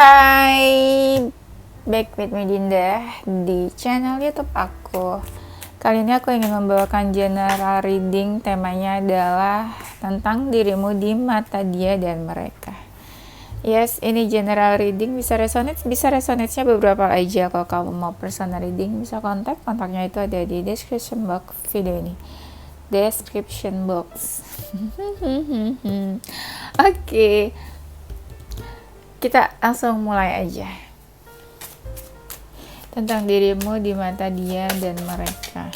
Hai, back with me Dinda di channel YouTube aku. Kali ini aku ingin membawakan general reading. Temanya adalah tentang dirimu di mata dia dan mereka. Yes, ini general reading, bisa resonate-nya beberapa aja. Kalau kamu mau personal reading, bisa kontaknya itu ada di description box video ini. Description box. Oke. Kita langsung mulai aja. Tentang dirimu di mata dia dan mereka.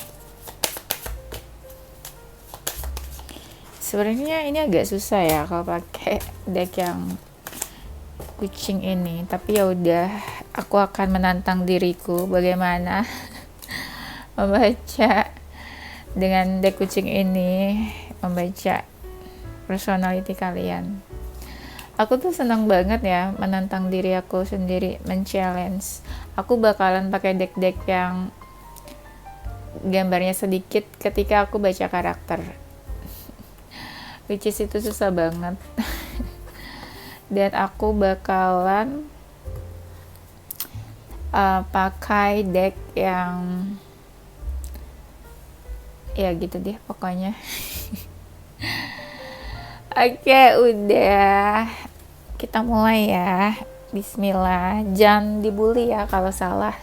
Sebenarnya ini agak susah ya kalau pakai deck yang kucing ini, tapi ya udah, aku akan menantang diriku bagaimana membaca dengan deck kucing ini, membaca personality kalian. Aku tuh senang banget ya menantang diri aku sendiri, men-challenge. Aku bakalan pakai deck-deck yang gambarnya sedikit ketika aku baca karakter. Which is itu susah banget. Dan aku bakalan pakai deck yang ya gitu deh pokoknya. Oke, udah. Kita mulai ya. Bismillah. Jangan dibully ya kalau salah.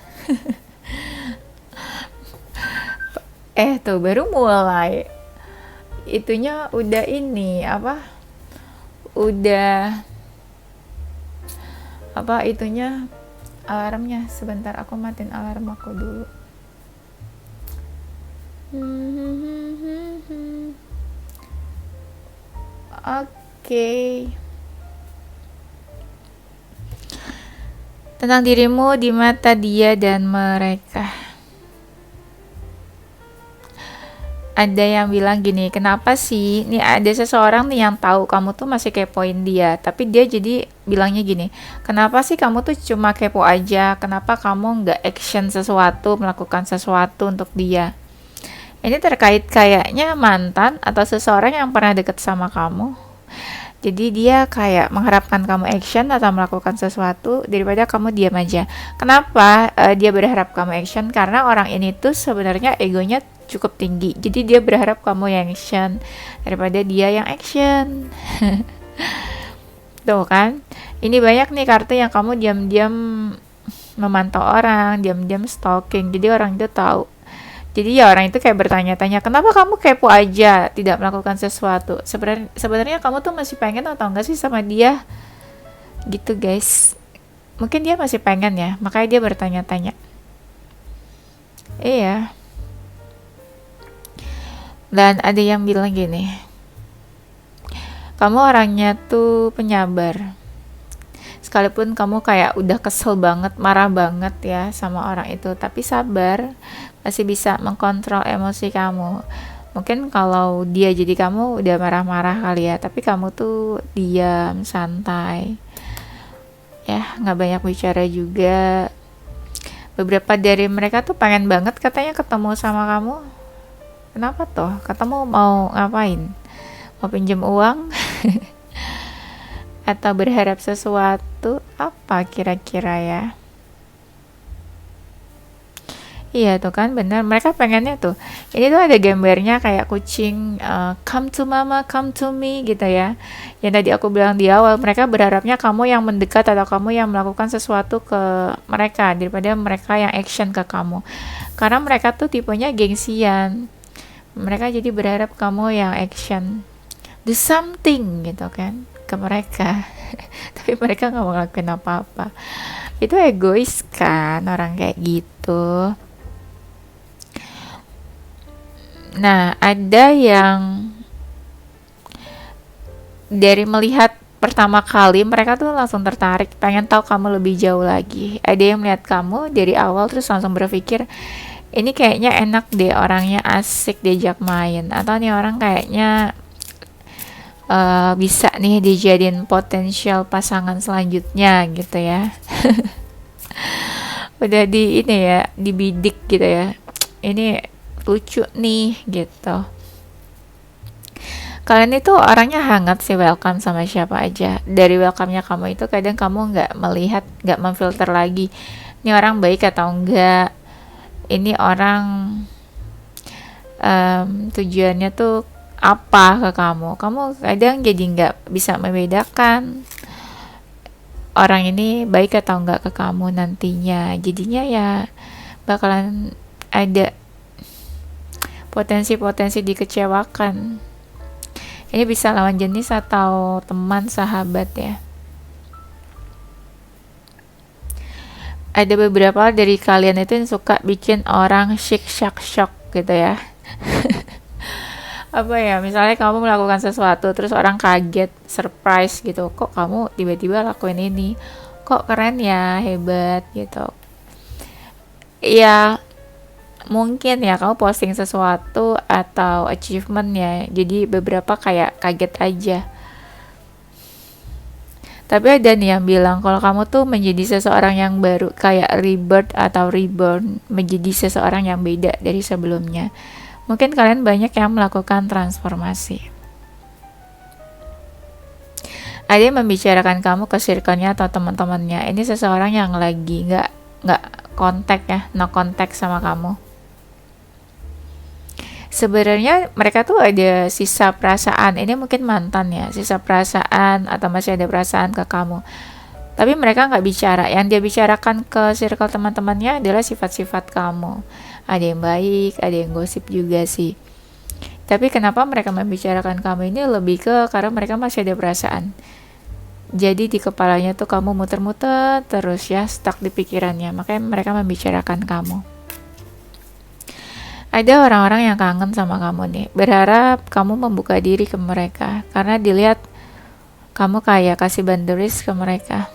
Tuh baru mulai. Itunya udah ini apa? Udah apa itunya alarmnya. Sebentar aku matiin alarm aku dulu. Oke. Tentang dirimu di mata dia dan mereka. Ada yang bilang gini, kenapa sih? Nih ada seseorang nih yang tahu kamu tuh masih kepoin dia, tapi dia jadi bilangnya gini, kenapa sih kamu tuh cuma kepo aja? Kenapa kamu nggak action sesuatu, melakukan sesuatu untuk dia? Ini terkait kayaknya mantan atau seseorang yang pernah deket sama kamu. Jadi dia kayak mengharapkan kamu action atau melakukan sesuatu daripada kamu diam aja. Kenapa dia berharap kamu action? Karena orang ini tuh sebenarnya egonya cukup tinggi. Jadi dia berharap kamu yang action daripada dia yang action. Tuh kan? Ini banyak nih kartu yang kamu diam-diam memantau orang, diam-diam stalking. Jadi orang itu tahu. Jadi ya orang itu kayak bertanya-tanya, kenapa kamu kepo aja, tidak melakukan sesuatu? Sebenarnya kamu tuh masih pengen atau enggak sih sama dia? Gitu guys. Mungkin dia masih pengen ya, makanya dia bertanya-tanya. Iya. Dan ada yang bilang gini, kamu orangnya tuh penyabar. Sekalipun kamu kayak udah kesel banget, marah banget ya sama orang itu, tapi sabar, masih bisa mengkontrol emosi kamu. Mungkin kalau dia jadi kamu udah marah-marah kali ya, tapi kamu tuh diam, santai. Ya, nggak banyak bicara juga. Beberapa dari mereka tuh pengen banget katanya ketemu sama kamu. Kenapa toh? Ketemu mau ngapain? Mau pinjam uang? Atau berharap sesuatu? Apa kira-kira ya? Iya tuh kan benar, mereka pengennya tuh ini tuh ada gambarnya kayak kucing come to mama, come to me gitu ya, yang tadi aku bilang di awal, mereka berharapnya kamu yang mendekat atau kamu yang melakukan sesuatu ke mereka daripada mereka yang action ke kamu, karena mereka tuh tipenya gengsian, mereka jadi berharap kamu yang action, do something gitu kan ke mereka. Tapi mereka nggak mau ngelakuin apa-apa, itu egois kan orang kayak gitu. Nah, ada yang dari melihat pertama kali mereka tuh langsung tertarik, pengen tahu kamu lebih jauh lagi. Ada yang melihat kamu dari awal terus langsung berpikir, ini kayaknya enak deh, orangnya asik diajak main. Atau nih orang kayaknya bisa nih dijadiin potensial pasangan selanjutnya gitu ya. Udah di ini ya, dibidik gitu ya. Ini lucu nih gitu. Kalian itu orangnya hangat sih, welcome sama siapa aja. Dari welcome-nya kamu itu kadang kamu nggak melihat, nggak memfilter lagi. Ini orang baik atau enggak. Ini orang tujuannya tuh apa ke kamu. Kamu kadang jadi nggak bisa membedakan orang ini baik atau enggak ke kamu nantinya. Jadinya ya bakalan ada potensi-potensi dikecewakan. Ini bisa lawan jenis atau teman, sahabat ya. Ada beberapa dari kalian itu yang suka bikin orang shock gitu ya. Apa ya, misalnya kamu melakukan sesuatu terus orang kaget, surprise gitu. Kok kamu tiba-tiba lakuin ini? Kok keren ya, hebat gitu. Ya, mungkin ya kamu posting sesuatu atau achievement ya, jadi beberapa kayak kaget aja. Tapi ada nih yang bilang kalau kamu tuh menjadi seseorang yang baru, kayak rebirth atau reborn, menjadi seseorang yang beda dari sebelumnya. Mungkin kalian banyak yang melakukan transformasi. Ada yang membicarakan kamu ke circle-nya atau teman-temannya. Ini seseorang yang lagi nggak kontak ya, no kontak sama kamu. Sebenarnya mereka tuh ada sisa perasaan, ini mungkin mantan ya, sisa perasaan atau masih ada perasaan ke kamu, tapi mereka nggak bicara. Yang dia bicarakan ke circle teman-temannya adalah sifat-sifat kamu. Ada yang baik, ada yang gosip juga sih, tapi kenapa mereka membicarakan kamu ini lebih ke karena mereka masih ada perasaan. Jadi di kepalanya tuh kamu muter-muter terus ya, stuck di pikirannya, makanya mereka membicarakan kamu. Ada orang-orang yang kangen sama kamu nih, berharap kamu membuka diri ke mereka, karena dilihat kamu kayak kasih boundaries ke mereka.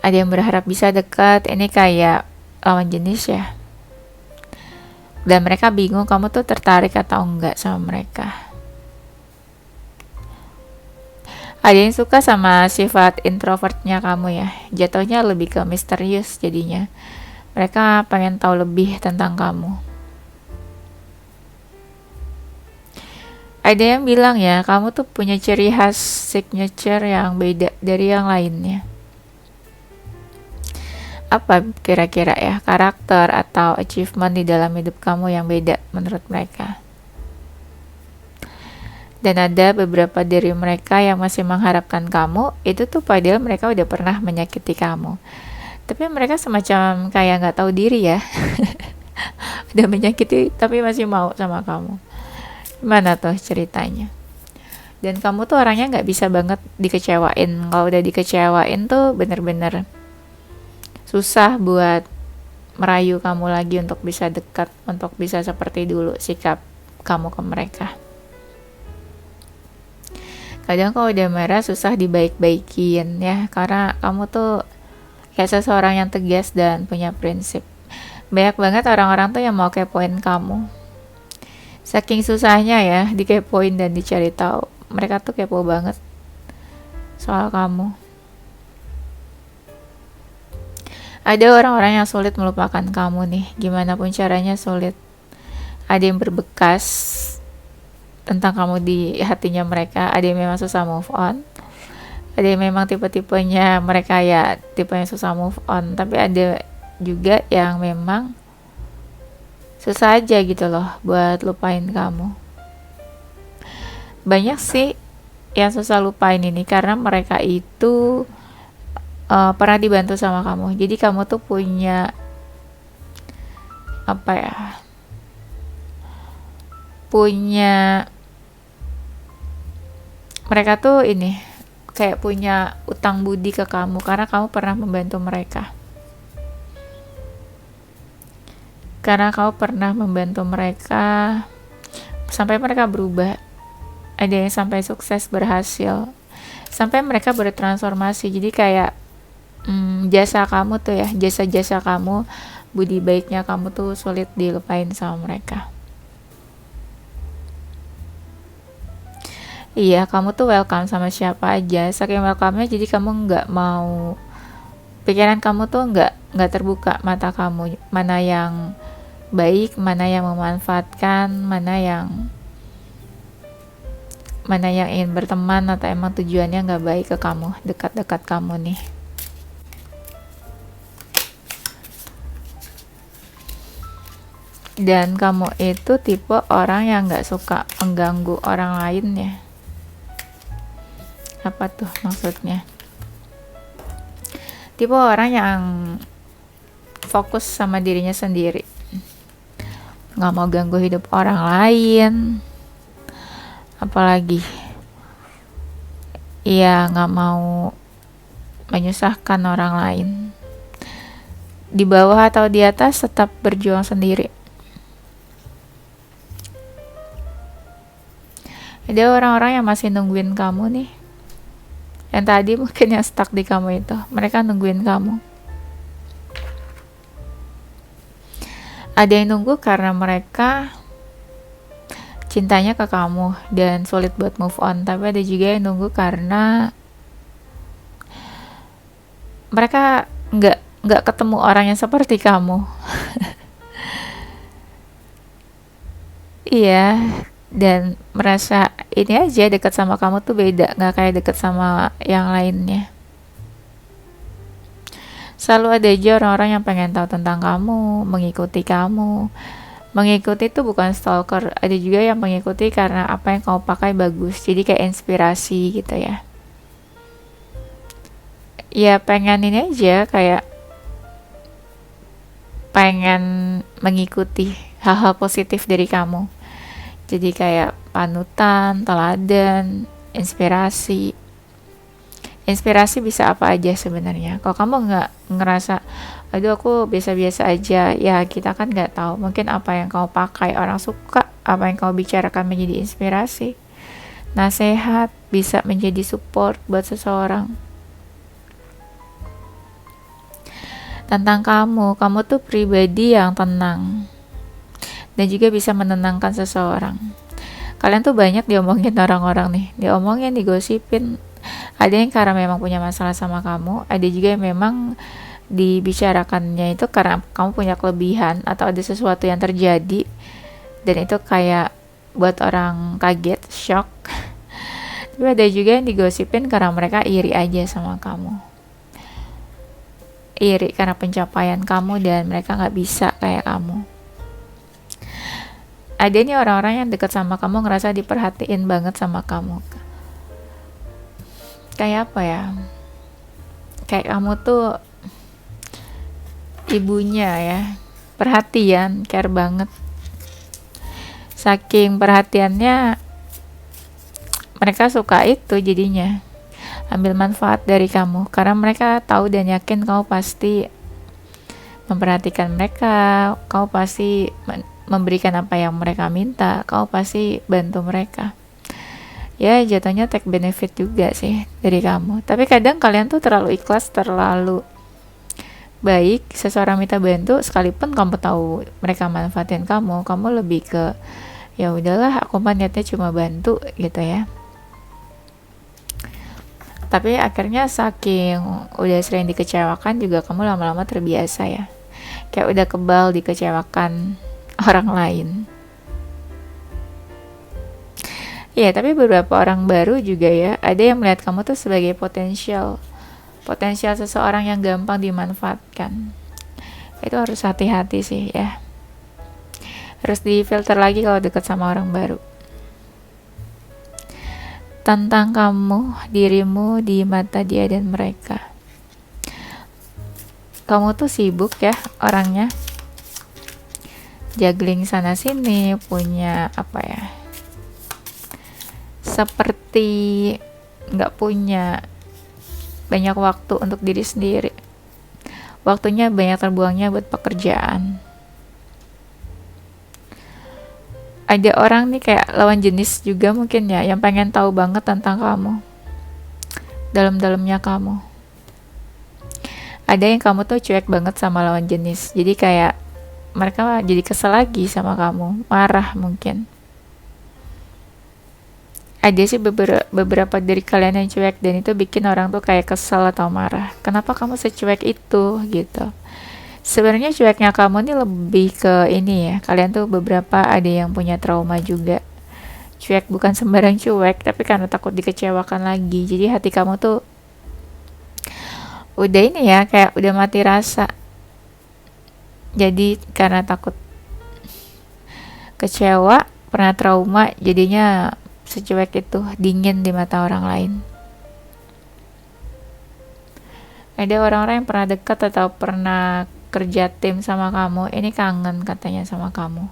Ada yang berharap bisa dekat, ini kayak lawan jenis ya. Dan mereka bingung kamu tuh tertarik atau enggak sama mereka. Ada yang suka sama sifat introvertnya kamu ya, jatuhnya lebih ke misterius jadinya. Mereka pengen tahu lebih tentang kamu. Ada yang bilang ya, kamu tuh punya ciri khas signature yang beda dari yang lainnya. Apa kira-kira ya, karakter atau achievement di dalam hidup kamu yang beda menurut mereka? Dan ada beberapa dari mereka yang masih mengharapkan kamu, itu tuh padahal mereka udah pernah menyakiti kamu. Tapi mereka semacam kayak nggak tahu diri ya. Udah menyakiti tapi masih mau sama kamu. Gimana tuh ceritanya? Dan kamu tuh orangnya nggak bisa banget dikecewain. Kalau udah dikecewain tuh bener-bener susah buat merayu kamu lagi untuk bisa dekat, untuk bisa seperti dulu sikap kamu ke mereka. Kadang kalau udah marah susah dibaik-baikin ya, karena kamu tuh kayak seseorang yang tegas dan punya prinsip. Banyak banget orang-orang tuh yang mau kepoin kamu. Saking susahnya ya dikepoin dan dicari tahu. Mereka tuh kepo banget soal kamu. Ada orang-orang yang sulit melupakan kamu nih. Gimana pun caranya sulit. Ada yang berbekas tentang kamu di hatinya mereka. Ada yang memang susah move on. Ada yang memang tipe-tipenya mereka ya tipe yang susah move on, tapi ada juga yang memang susah aja gitu loh buat lupain kamu. Banyak sih yang susah lupain ini karena mereka itu pernah dibantu sama kamu, jadi kamu tuh punya apa ya, punya, mereka tuh ini kayak punya utang budi ke kamu karena kamu pernah membantu mereka. Karena kamu pernah membantu mereka sampai mereka berubah. Ada yang sampai sukses, berhasil, sampai mereka bertransformasi. Jadi kayak jasa kamu tuh ya, jasa-jasa kamu, budi baiknya kamu tuh sulit dilupain sama mereka. Iya, kamu tuh welcome sama siapa aja. Saking welcome-nya jadi kamu nggak mau, pikiran kamu tuh nggak terbuka, mata kamu mana yang baik, mana yang memanfaatkan, mana yang ingin berteman atau emang tujuannya nggak baik ke kamu, dekat-dekat kamu nih. Dan kamu itu tipe orang yang nggak suka mengganggu orang lain ya. Apa tuh maksudnya? Tipe orang yang fokus sama dirinya sendiri, nggak mau ganggu hidup orang lain, apalagi iya nggak mau menyusahkan orang lain. Di bawah atau di atas tetap berjuang sendiri. Ada orang-orang yang masih nungguin kamu nih, yang tadi mungkin yang stuck di kamu itu, mereka nungguin kamu. Ada yang nunggu karena mereka cintanya ke kamu dan sulit buat move on, tapi ada juga yang nunggu karena mereka nggak ketemu orang yang seperti kamu. Iya, dan merasa ini aja dekat sama kamu tuh beda, nggak kayak dekat sama yang lainnya. Selalu ada aja orang-orang yang pengen tahu tentang kamu, mengikuti kamu. Mengikuti itu bukan stalker, ada juga yang mengikuti karena apa yang kamu pakai bagus, jadi kayak inspirasi gitu ya. Ya pengen ini aja, kayak pengen mengikuti hal-hal positif dari kamu. Jadi kayak panutan, teladan, inspirasi. Inspirasi bisa apa aja sebenarnya. Kalau kamu nggak ngerasa, aduh aku biasa-biasa aja, ya kita kan nggak tahu. Mungkin apa yang kamu pakai orang suka, apa yang kamu bicarakan menjadi inspirasi. Nasihat bisa menjadi support buat seseorang. Tentang kamu tuh pribadi yang tenang dan juga bisa menenangkan seseorang. Kalian tuh banyak diomongin orang-orang nih, diomongin, digosipin. Ada yang karena memang punya masalah sama kamu, ada juga yang memang dibicarakannya itu karena kamu punya kelebihan atau ada sesuatu yang terjadi dan itu kayak buat orang kaget, shock. Tapi ada juga yang digosipin karena mereka iri aja sama kamu, iri karena pencapaian kamu dan mereka nggak bisa kayak kamu. Ada nih orang-orang yang dekat sama kamu ngerasa diperhatiin banget sama kamu. Kayak apa ya, kayak kamu tuh ibunya ya, perhatian, care banget. Saking perhatiannya mereka suka itu, jadinya ambil manfaat dari kamu karena mereka tahu dan yakin kamu pasti memperhatikan mereka, kamu pasti memberikan apa yang mereka minta, kamu pasti bantu mereka. Ya jatuhnya take benefit juga sih dari kamu. Tapi kadang kalian tuh terlalu ikhlas, terlalu baik, seseorang minta bantu sekalipun kamu tahu mereka manfaatin kamu lebih ke ya udahlah aku mah niatnya cuma bantu gitu ya. Tapi akhirnya saking udah sering dikecewakan juga kamu lama-lama terbiasa ya, kayak udah kebal dikecewakan orang lain. Ya, tapi beberapa orang baru juga ya, ada yang melihat kamu tuh sebagai potensial seseorang yang gampang dimanfaatkan. Itu harus hati-hati sih ya. Harus difilter lagi kalau dekat sama orang baru. Tentang kamu, dirimu di mata dia dan mereka. Kamu tuh sibuk ya orangnya. Juggling sana sini, punya apa ya, seperti nggak punya banyak waktu untuk diri sendiri. Waktunya banyak terbuangnya buat pekerjaan. Ada orang nih kayak lawan jenis juga mungkin ya, yang pengen tahu banget tentang kamu, dalam-dalamnya kamu. Ada yang kamu tuh cuek banget sama lawan jenis, jadi kayak mereka jadi kesel lagi sama kamu, marah mungkin. Ada sih beberapa dari kalian yang cuek dan itu bikin orang tuh kayak kesel atau marah. Kenapa kamu secuek itu gitu? Sebenarnya cueknya kamu nih lebih ke ini ya, kalian tuh beberapa ada yang punya trauma juga. Cuek bukan sembarang cuek, tapi karena takut dikecewakan lagi. Jadi hati kamu tuh udah ini ya, kayak udah mati rasa. Jadi karena takut kecewa, pernah trauma, jadinya secuek itu, dingin di mata orang lain. Ada orang-orang yang pernah dekat atau pernah kerja tim sama kamu, ini kangen katanya sama kamu.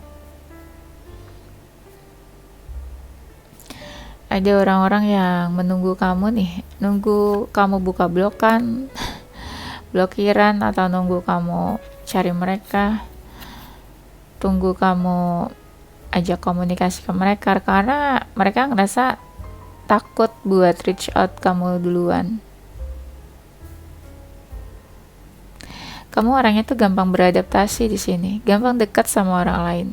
Ada orang-orang yang menunggu kamu nih, nunggu kamu buka blokan, blokiran, atau nunggu kamu cari mereka, tunggu kamu ajak komunikasi ke mereka, karena mereka ngerasa takut buat reach out kamu duluan. Kamu orangnya tuh gampang beradaptasi di sini, gampang dekat sama orang lain.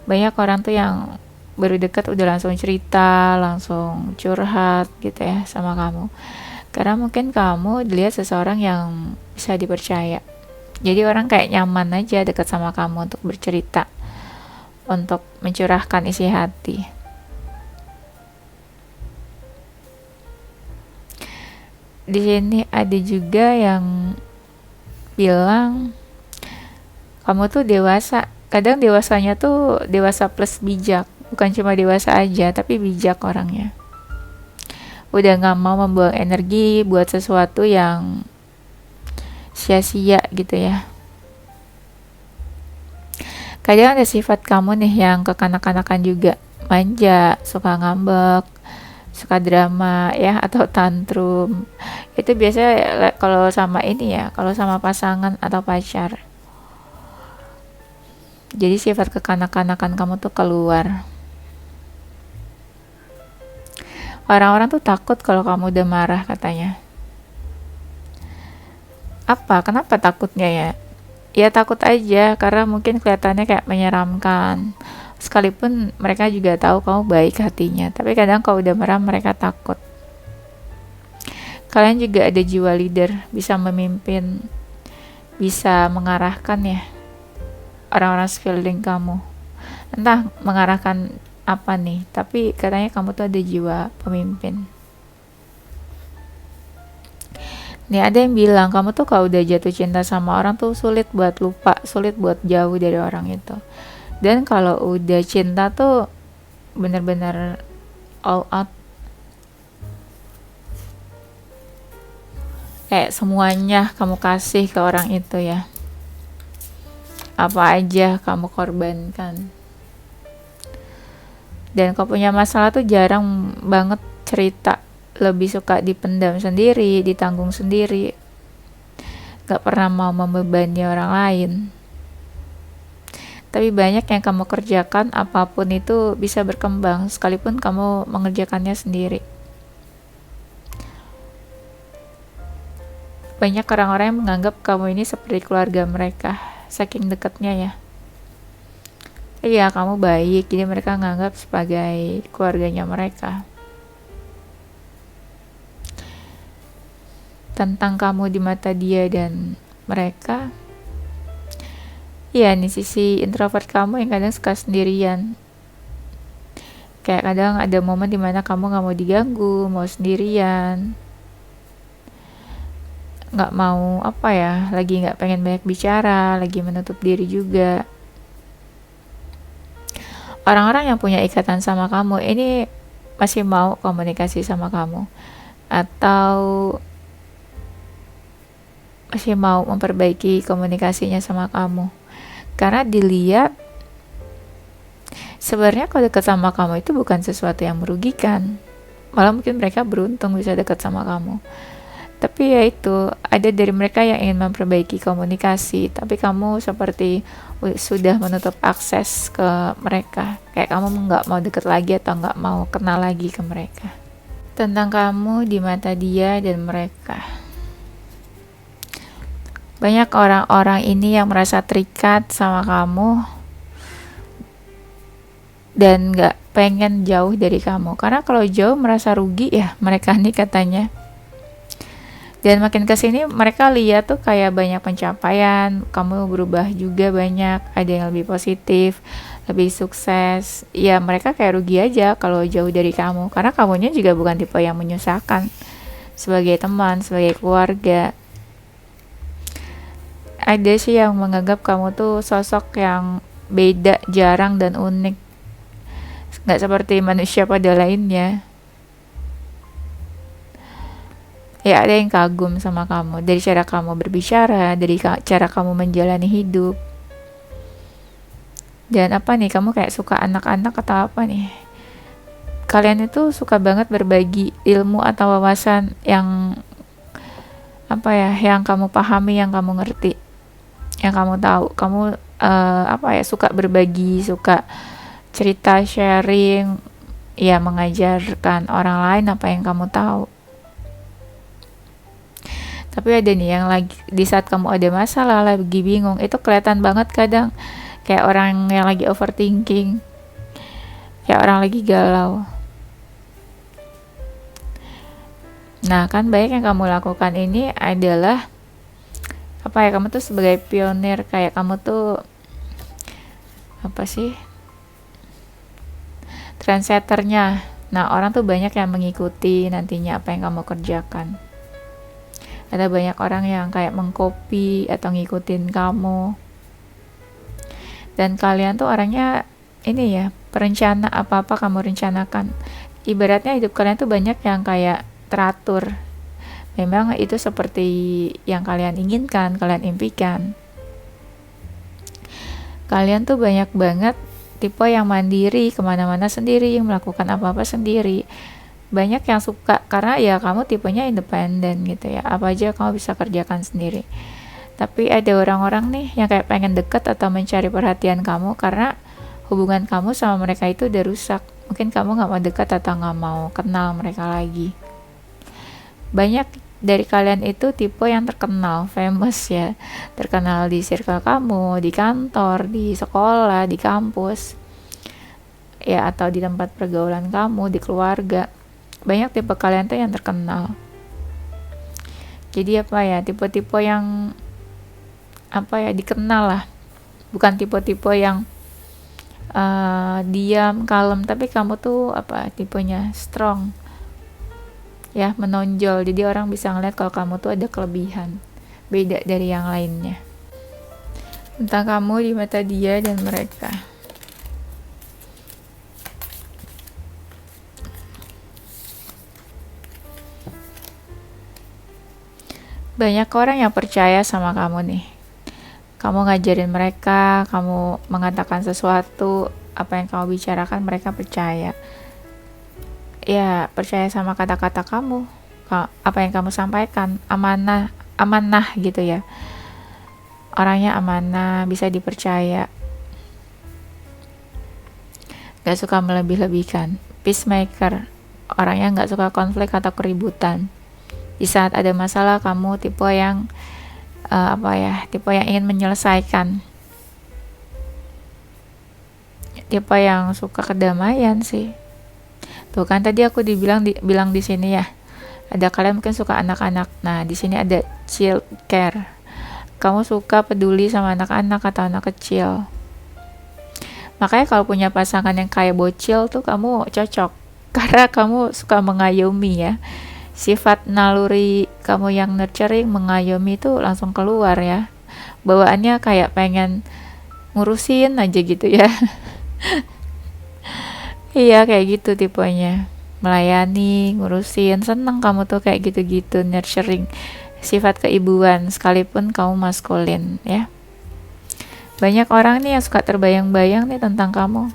Banyak orang tuh yang baru dekat udah langsung cerita, langsung curhat gitu ya sama kamu. Karena mungkin kamu dilihat seseorang yang bisa dipercaya. Jadi orang kayak nyaman aja dekat sama kamu untuk bercerita, untuk mencurahkan isi hati. Di sini ada juga yang bilang kamu tuh dewasa. Kadang dewasanya tuh dewasa plus bijak, bukan cuma dewasa aja tapi bijak orangnya. Udah gak mau membuang energi buat sesuatu yang sia-sia gitu ya. Kadang ada sifat kamu nih yang kekanak-kanakan juga, manja, suka ngambek, suka drama ya, atau tantrum. Itu biasanya kalau sama ini ya, kalau sama pasangan atau pacar. Jadi sifat kekanak-kanakan kamu tuh keluar. Orang-orang tuh takut kalau kamu udah marah katanya. Apa? Kenapa takutnya ya? Ya takut aja karena mungkin kelihatannya kayak menyeramkan. Sekalipun mereka juga tahu kamu baik hatinya, tapi kadang kalau udah marah mereka takut. Kalian juga ada jiwa leader, bisa memimpin, bisa mengarahkan ya orang-orang sekeliling kamu. Entah mengarahkan apa nih, tapi katanya kamu tuh ada jiwa pemimpin. Nih ada yang bilang kamu tuh kalau udah jatuh cinta sama orang tuh sulit buat lupa, sulit buat jauh dari orang itu. Dan kalau udah cinta tuh bener-bener all out, kayak semuanya kamu kasih ke orang itu ya, apa aja kamu korbankan. Dan kalau punya masalah tuh jarang banget cerita, lebih suka dipendam sendiri, ditanggung sendiri, gak pernah mau membebani orang lain. Tapi banyak yang kamu kerjakan, apapun itu bisa berkembang sekalipun kamu mengerjakannya sendiri. Banyak orang-orang yang menganggap kamu ini seperti keluarga mereka, saking dekatnya ya. Iya, kamu baik, jadi mereka menganggap sebagai keluarganya mereka. Tentang kamu di mata dia dan mereka, iya nih sisi introvert kamu yang kadang suka sendirian. Kayak kadang ada momen dimana kamu gak mau diganggu, mau sendirian, gak mau apa ya, lagi gak pengen banyak bicara, lagi menutup diri juga. Orang-orang yang punya ikatan sama kamu ini masih mau komunikasi sama kamu, atau masih mau memperbaiki komunikasinya sama kamu. Karena dilihat sebenarnya kalau dekat sama kamu itu bukan sesuatu yang merugikan, malah mungkin mereka beruntung bisa dekat sama kamu. Tapi ya itu, ada dari mereka yang ingin memperbaiki komunikasi, tapi kamu seperti sudah menutup akses ke mereka, kayak kamu nggak mau deket lagi atau nggak mau kenal lagi ke mereka. Tentang kamu di mata dia dan mereka, banyak orang-orang ini yang merasa terikat sama kamu dan gak pengen jauh dari kamu. Karena kalau jauh merasa rugi ya mereka nih katanya. Dan makin kesini mereka lihat tuh kayak banyak pencapaian, kamu berubah juga banyak, ada yang lebih positif, lebih sukses. Ya mereka kayak rugi aja kalau jauh dari kamu, karena kamunya juga bukan tipe yang menyusahkan sebagai teman, sebagai keluarga. Ada sih yang menganggap kamu tuh sosok yang beda, jarang dan unik, nggak seperti manusia pada lainnya. Ya ada yang kagum sama kamu dari cara kamu berbicara, dari cara kamu menjalani hidup. Dan apa nih, kamu kayak suka anak-anak atau apa nih? Kalian itu suka banget berbagi ilmu atau wawasan yang apa ya, yang kamu pahami, yang kamu ngerti, yang kamu tahu. Kamu apa ya, suka berbagi, suka cerita, sharing, ya mengajarkan orang lain apa yang kamu tahu. Tapi ada nih yang lagi di saat kamu ada masalah, lagi bingung, itu kelihatan banget kadang kayak orang yang lagi overthinking, kayak orang lagi galau. Nah kan baik yang kamu lakukan ini adalah apa ya, kamu tuh sebagai pionir, kayak kamu tuh apa sih, trendsetternya. Nah orang tuh banyak yang mengikuti nantinya apa yang kamu kerjakan. Ada banyak orang yang kayak mengcopy atau ngikutin kamu. Dan kalian tuh orangnya ini ya, perencana, apa-apa kamu rencanakan. Ibaratnya hidup kalian tuh banyak yang kayak teratur. Memang itu seperti yang kalian inginkan, kalian impikan. Kalian tuh banyak banget tipe yang mandiri, kemana-mana sendiri, yang melakukan apa-apa sendiri. Banyak yang suka karena ya kamu tipenya independen gitu ya, apa aja kamu bisa kerjakan sendiri. Tapi ada orang-orang nih yang kayak pengen deket atau mencari perhatian kamu karena hubungan kamu sama mereka itu udah rusak. Mungkin kamu gak mau dekat atau gak mau kenal mereka lagi. Banyak dari kalian itu tipe yang terkenal, famous ya, terkenal di circle kamu, di kantor, di sekolah, di kampus ya, atau di tempat pergaulan kamu, di keluarga. Banyak tipe kalian tuh yang terkenal. Jadi apa ya, tipe-tipe yang apa ya, dikenal lah. Bukan tipe-tipe yang diam, kalem, tapi kamu tuh apa, tipenya strong ya, menonjol. Jadi orang bisa ngeliat kalau kamu tuh ada kelebihan, beda dari yang lainnya tentang kamu di mata dia dan mereka. Banyak orang yang percaya sama kamu nih. Kamu ngajarin mereka, kamu mengatakan sesuatu, apa yang kamu bicarakan mereka percaya. Ya, percaya sama kata-kata kamu. Apa yang kamu sampaikan, amanah, amanah gitu ya. Orangnya amanah, bisa dipercaya. Gak suka melebih-lebihkan. Peacemaker, orangnya gak suka konflik atau keributan. Di saat ada masalah kamu tipe yang tipe yang ingin menyelesaikan, tipe yang suka kedamaian sih. Tuh kan tadi aku bilang di sini ya, ada kalian mungkin suka anak-anak. Nah di sini ada child care, kamu suka peduli sama anak-anak atau anak kecil. Makanya kalau punya pasangan yang kayak bocil tuh kamu cocok, karena kamu suka mengayomi ya. Sifat naluri kamu yang nurturing, mengayomi itu langsung keluar ya. Bawaannya kayak pengen ngurusin aja gitu ya. Iya kayak gitu tipenya. Melayani, ngurusin, seneng kamu tuh kayak gitu-gitu, nurturing. Sifat keibuan sekalipun kamu maskulin ya. Banyak orang nih yang suka terbayang-bayang nih tentang kamu.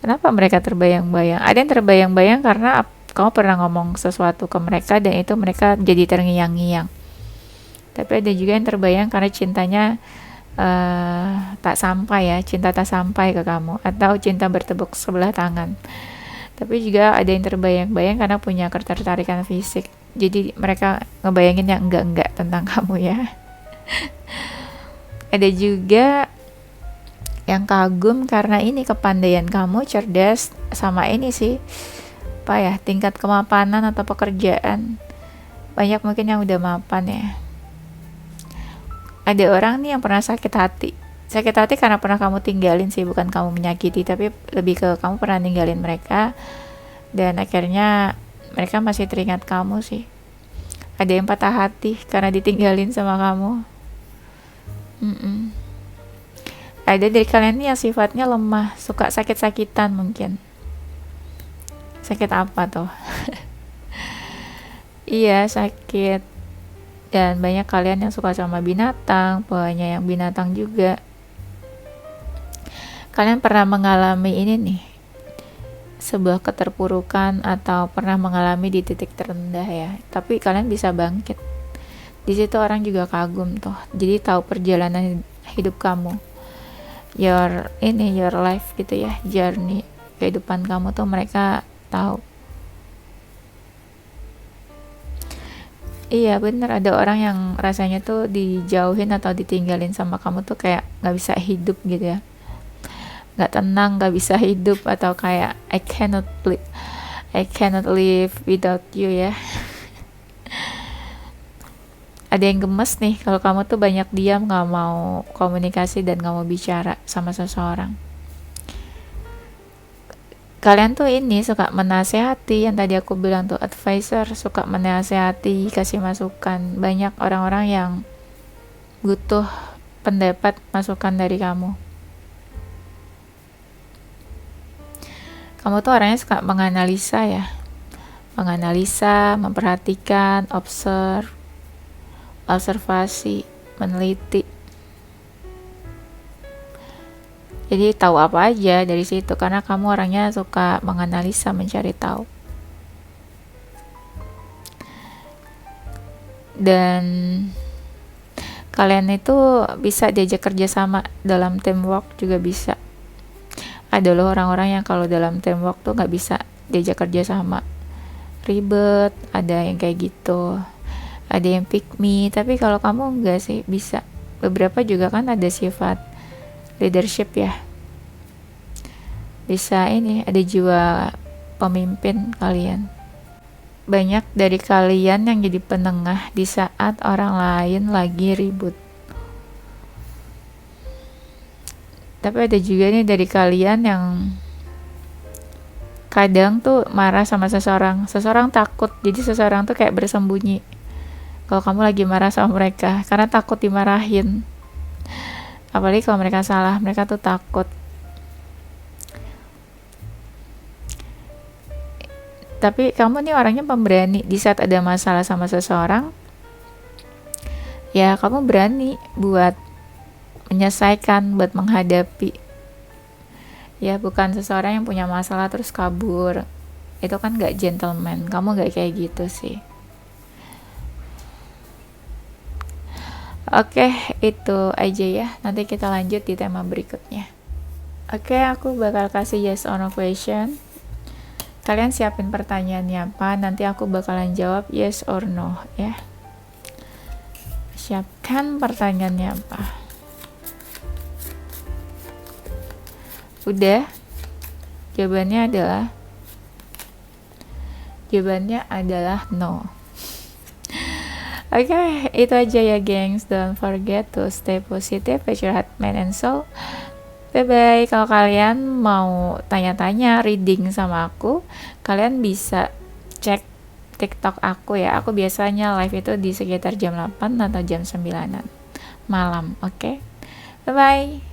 Kenapa mereka terbayang-bayang? Ada yang terbayang-bayang karena kamu pernah ngomong sesuatu ke mereka dan itu mereka jadi terngiang-ngiang. Tapi ada juga yang terbayang karena cintanya tak sampai ya, cinta tak sampai ke kamu, atau cinta bertepuk sebelah tangan. Tapi juga ada yang terbayang-bayang karena punya ketertarikan fisik. Jadi mereka ngebayangin yang enggak-enggak tentang kamu ya. Ada juga yang kagum karena ini kepandaian kamu, cerdas, sama ini sih apa ya, tingkat kemapanan atau pekerjaan. Banyak mungkin yang udah mapan ya. Ada orang nih yang pernah sakit hati. Sakit hati karena pernah kamu tinggalin sih, bukan kamu menyakiti, tapi lebih ke kamu pernah ninggalin mereka dan akhirnya mereka masih teringat kamu sih. Ada yang patah hati karena ditinggalin sama kamu. Mm-mm. Ada dari kalian nih yang sifatnya lemah, suka sakit-sakitan mungkin. Sakit apa tuh? Iya, sakit. Dan banyak kalian yang suka sama binatang, banyak yang binatang juga. Kalian pernah mengalami ini nih, sebuah keterpurukan atau pernah mengalami di titik terendah ya. Tapi kalian bisa bangkit. Di situ orang juga kagum tuh. Jadi tahu perjalanan hidup kamu. Your life gitu ya, journey kehidupan kamu tuh mereka tahu. Iya bener, ada orang yang rasanya tuh dijauhin atau ditinggalin sama kamu tuh kayak nggak bisa hidup gitu ya, nggak tenang, nggak bisa hidup, atau kayak I cannot live without you ya. Ada yang gemes nih kalau kamu tuh banyak diam, nggak mau komunikasi dan nggak mau bicara sama seseorang. Kalian tuh ini suka menasehati, yang tadi aku bilang tuh advisor, suka menasehati, kasih masukan. Banyak orang-orang yang butuh pendapat masukan dari kamu. Kamu tuh orangnya suka menganalisa ya, menganalisa, memperhatikan, observasi, meneliti. Jadi tahu apa aja dari situ karena kamu orangnya suka menganalisa, mencari tahu. Dan kalian itu bisa diajak kerja sama dalam teamwork juga bisa. Ada loh orang-orang yang kalau dalam teamwork tuh nggak bisa diajak kerja sama, ribet, ada yang kayak gitu, ada yang pick me, tapi kalau kamu enggak sih, bisa. Beberapa juga kan ada sifat leadership ya, bisa ini, ada jiwa pemimpin kalian. Banyak dari kalian yang jadi penengah di saat orang lain lagi ribut. Tapi ada juga nih dari kalian yang kadang tuh marah sama seseorang takut, jadi seseorang tuh kayak bersembunyi kalau kamu lagi marah sama mereka karena takut dimarahin. Apalagi kalau mereka salah, mereka tuh takut. Tapi kamu nih orangnya pemberani. Di saat ada masalah sama seseorang, ya kamu berani buat menyelesaikan, buat menghadapi. Ya bukan seseorang yang punya masalah terus kabur. Itu kan gak gentleman. Kamu gak kayak gitu sih. Oke, itu aja ya. Nanti kita lanjut di tema berikutnya. Oke, aku bakal kasih yes or no question. Kalian siapin pertanyaannya apa, nanti aku bakalan jawab yes or no ya. Siapkan pertanyaannya apa. Udah? Jawabannya adalah no. Oke, itu aja ya gengs. Don't forget to stay positive with your heart, mind, and soul. Bye-bye. Kalau kalian mau tanya-tanya reading sama aku, kalian bisa cek TikTok aku ya. Aku biasanya live itu di sekitar jam 8 atau jam 9 malam. Oke? Bye-bye.